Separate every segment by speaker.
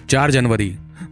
Speaker 1: 4 जनवरी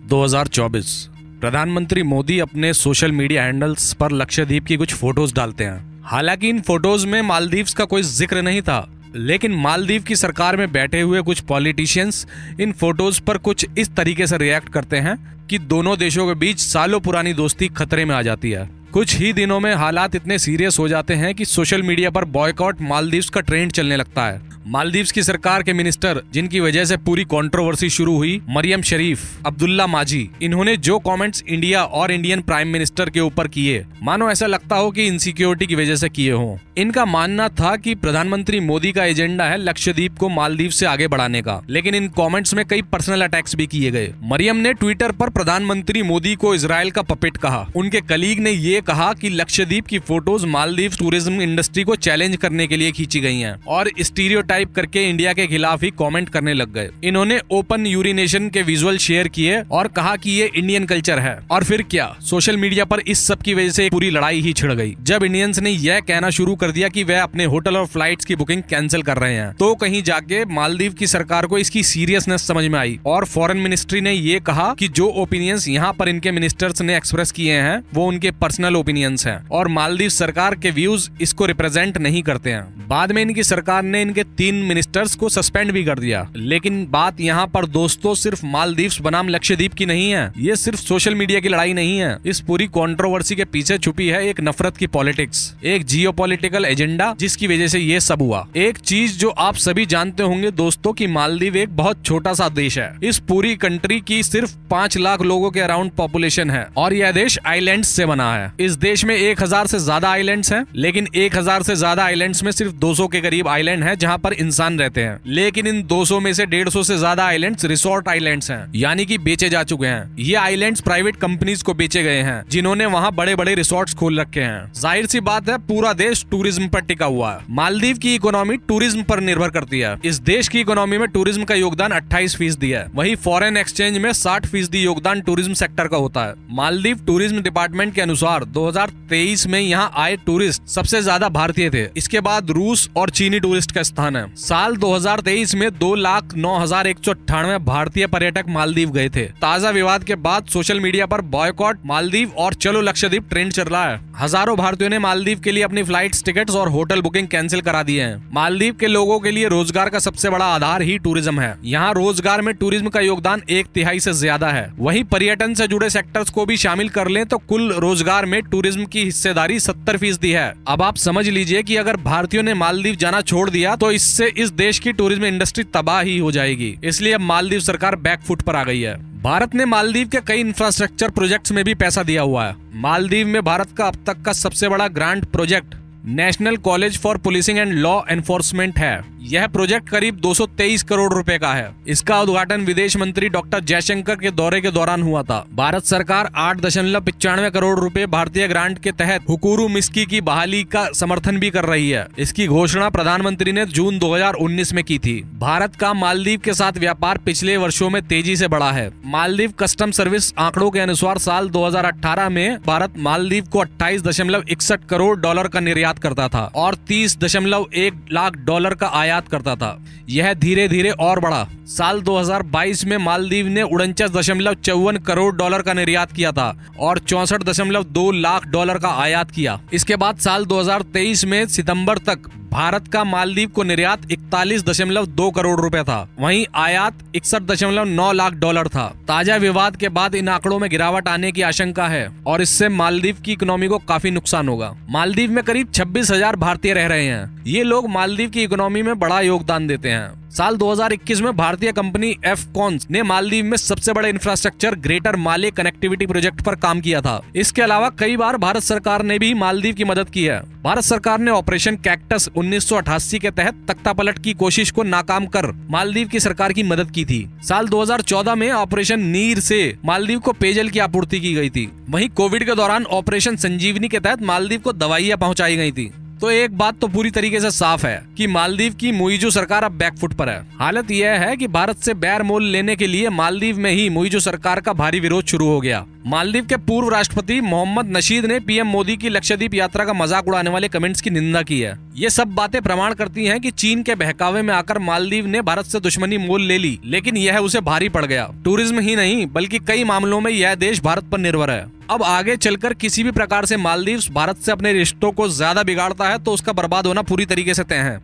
Speaker 1: 2024 प्रधानमंत्री मोदी अपने social media handles पर लक्षद्वीप की कुछ फोटोज डालते हैं। हालांकि इन फोटोज में मालदीव्स का कोई जिक्र नहीं था, लेकिन मालदीव की सरकार में बैठे हुए कुछ पॉलिटिशियंस इन फोटोज पर कुछ इस तरीके से रिएक्ट करते हैं कि दोनों देशों के बीच सालों पुरानी दोस्ती खतरे में आ जाती है। कुछ ही दिनों में हालात इतने सीरियस हो जाते हैं कि सोशल मीडिया पर बॉयकॉट मालदीव्स का ट्रेंड चलने लगता है। मालदीव्स की सरकार के मिनिस्टर, जिनकी वजह से पूरी कंट्रोवर्सी शुरू हुई, मरियम शरीफ, अब्दुल्ला माजी, इन्होंने जो कमेंट्स इंडिया और इंडियन प्राइम मिनिस्टर के ऊपर किए, मानो ऐसा लगता हो कि इनसिक्योरिटी की वजह से किए हों। इनका मानना था कि प्रधानमंत्री मोदी का एजेंडा है लक्षद्वीप को मालदीव से आगे बढ़ाने का, लेकिन इन कमेंट्स में कई पर्सनल अटैक्स भी किए गए। मरियम ने ट्विटर पर प्रधानमंत्री मोदी को इजराइल का पपेट कहा। उनके कलीग ने ये कहा कि लक्षद्वीप की फोटोज मालदीव टूरिज्म इंडस्ट्री को चैलेंज करने के लिए खींची गई हैं और स्टीरियोटाइप करके इंडिया के खिलाफ ही कमेंट करने लग गए। इन्होंने ओपन यूरिनेशन के विजुअल शेयर किए और कहा कि ये इंडियन कल्चर है। और फिर क्या, सोशल मीडिया पर इस सब की वजह से पूरी लड़ाई ही छिड़ गई। जब इंडियंस ने यह कहना शुरू कर दिया कि वह अपने होटल और फ्लाइट्स की बुकिंग कैंसिल कर रहे हैं, तो कहीं जाके मालदीव की सरकार को इसकी सीरियसनेस समझ में आई और फॉरेन मिनिस्ट्री ने ये कहा कि जो ओपिनियंस यहाँ पर इनके मिनिस्टर्स ने एक्सप्रेस किए हैं वो उनके पर्सनल ओपिनियंस हैं और मालदीव सरकार के व्यूज इसको रिप्रेजेंट नहीं करते हैं। बाद में इनकी सरकार ने इनके 3 मिनिस्टर्स को सस्पेंड भी कर दिया। लेकिन बात यहाँ पर दोस्तों सिर्फ मालदीव्स बनाम लक्षद्वीप की नहीं है, ये सिर्फ सोशल मीडिया की लड़ाई नहीं है। इस पूरी कंट्रोवर्सी के पीछे छुपी है एक नफरत की पॉलिटिक्स, एक जियोपॉलिटिकल एजेंडा, जिसकी वजह से ये सब हुआ। एक चीज जो आप सभी जानते होंगे दोस्तों कि मालदीव एक बहुत छोटा सा देश है। इस पूरी कंट्री की सिर्फ 5 लाख लोगों के अराउंड पॉपुलेशन है और यह देश आइलैंड्स से बना है। इस देश में 1000 से ज्यादा आइलैंड्स हैं, लेकिन 1000 से ज्यादा आइलैंड्स में सिर्फ 200 के करीब आइलैंड है जहाँ पर इंसान रहते हैं। लेकिन इन 200 में से 150 से ज्यादा आइलैंड्स रिसोर्ट आइलैंड्स हैं, यानी कि बेचे जा चुके हैं। ये आइलैंड्स प्राइवेट कंपनीज को बेचे गए हैं, जिन्होंने वहाँ बड़े बड़े रिसोर्ट्स खोल रखे हैं। जाहिर सी बात है, पूरा देश टूरिज्म पर टिका हुआ है। मालदीव की इकोनॉमी टूरिज्म पर निर्भर करती है। इस देश की इकोनॉमी में टूरिज्म का योगदान 28% है। वहीं फॉरेन एक्सचेंज में 60% योगदान टूरिज्म सेक्टर का होता है। मालदीव टूरिज्म डिपार्टमेंट के अनुसार 2023 में यहाँ आए टूरिस्ट सबसे ज्यादा भारतीय थे। इसके बाद रूस और चीनी टूरिस्ट का स्थान है। साल 2023 में 2,09,198 भारतीय पर्यटक मालदीव गए थे। ताजा विवाद के बाद सोशल मीडिया पर बॉयकॉट मालदीव और चलो लक्षद्वीप ट्रेंड चल रहा है। हजारों भारतीयों ने मालदीव के लिए अपनी फ्लाइट्स, टिकट्स और होटल बुकिंग कैंसिल करा दिए हैं। मालदीव के लोगों के लिए रोजगार का सबसे बड़ा आधार ही टूरिज्म है। यहाँ रोजगार में टूरिज्म का योगदान 1/3 से ज्यादा है। वहीं पर्यटन से जुड़े सेक्टर्स को भी शामिल कर लें तो कुल रोजगार में टूरिज्म की हिस्सेदारी 70% है। अब आप समझ लीजिए कि अगर भारतीयों ने मालदीव जाना छोड़ दिया तो इससे इस देश की टूरिज्म इंडस्ट्री तबाह ही हो जाएगी। इसलिए अब मालदीव सरकार बैकफुट पर आ गई है। भारत ने मालदीव के कई इंफ्रास्ट्रक्चर प्रोजेक्ट्स में भी पैसा दिया हुआ है। मालदीव में भारत का अब तक का सबसे बड़ा grant project national college for policing and law enforcement है। यह प्रोजेक्ट करीब 223 करोड़ रुपए का है। इसका उद्घाटन विदेश मंत्री डॉक्टर जयशंकर के दौरे के दौरान हुआ था। भारत सरकार 8.95 करोड़ रुपए भारतीय ग्रांट के तहत हुकुरू मिस्की की बहाली का समर्थन भी कर रही है। इसकी घोषणा प्रधानमंत्री ने जून 2019 में की थी। भारत का मालदीव के साथ व्यापार पिछले वर्षों में तेजी से बढ़ा है। मालदीव कस्टम सर्विस आंकड़ों के अनुसार साल 2018 में भारत मालदीव को 28.61 करोड़ डॉलर का निर्यात करता था और 30.1 लाख डॉलर का आयात करता था। यह धीरे धीरे और बढ़ा। साल 2022 में मालदीव ने 49.54 करोड़ डॉलर का निर्यात किया था और 64.2 लाख डॉलर का आयात किया। इसके बाद साल 2023 में सितंबर तक भारत का मालदीव को निर्यात 41.2 करोड़ रुपए था। वहीं आयात 61.9 लाख डॉलर था। ताजा विवाद के बाद इन आंकड़ों में गिरावट आने की आशंका है और इससे मालदीव की इकोनॉमी को काफी नुकसान होगा। मालदीव में करीब 26,000 भारतीय रह रहे हैं। ये लोग मालदीव की इकोनॉमी में बड़ा योगदान देते हैं। साल 2021 में भारतीय कंपनी एफकॉन्स ने मालदीव में सबसे बड़े इंफ्रास्ट्रक्चर ग्रेटर माले कनेक्टिविटी प्रोजेक्ट पर काम किया था। इसके अलावा कई बार भारत सरकार ने भी मालदीव की मदद की है। भारत सरकार ने ऑपरेशन कैक्टस 1988 के तहत तख्तापलट की कोशिश को नाकाम कर मालदीव की सरकार की मदद की थी। साल 2014 में ऑपरेशन नीर से मालदीव को पेयजल की आपूर्ति की गई थी। वहीं कोविड के दौरान ऑपरेशन संजीवनी के तहत मालदीव को दवाइयां पहुंचाई गई थी। तो एक बात तो पूरी तरीके से साफ है कि मालदीव की मुइज़ो सरकार अब बैकफुट पर है। हालत यह है कि भारत से बैर मोल लेने के लिए मालदीव में ही मुइज़ो सरकार का भारी विरोध शुरू हो गया। मालदीव के पूर्व राष्ट्रपति मोहम्मद नशीद ने पीएम मोदी की लक्षद्वीप यात्रा का मजाक उड़ाने वाले कमेंट्स की निंदा की है। ये सब बातें प्रमाण करती हैं कि चीन के बहकावे में आकर मालदीव ने भारत से दुश्मनी मोल ले ली, लेकिन यह उसे भारी पड़ गया। टूरिज्म ही नहीं बल्कि कई मामलों में यह देश भारत पर निर्भर है। अब आगे चलकर किसी भी प्रकार से मालदीव भारत से अपने रिश्तों को ज्यादा बिगाड़ता है तो उसका बर्बाद होना पूरी तरीके से तय है।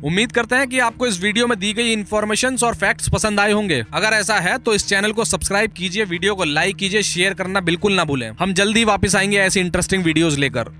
Speaker 1: उम्मीद करते हैं कि आपको इस वीडियो में दी गई इन्फॉर्मेशंस और फैक्ट्स पसंद आए होंगे। अगर ऐसा है तो इस चैनल को सब्सक्राइब कीजिए, वीडियो को लाइक कीजिए, शेयर करना बिल्कुल ना भूलें। हम जल्दी वापस आएंगे ऐसी इंटरेस्टिंग वीडियोस लेकर।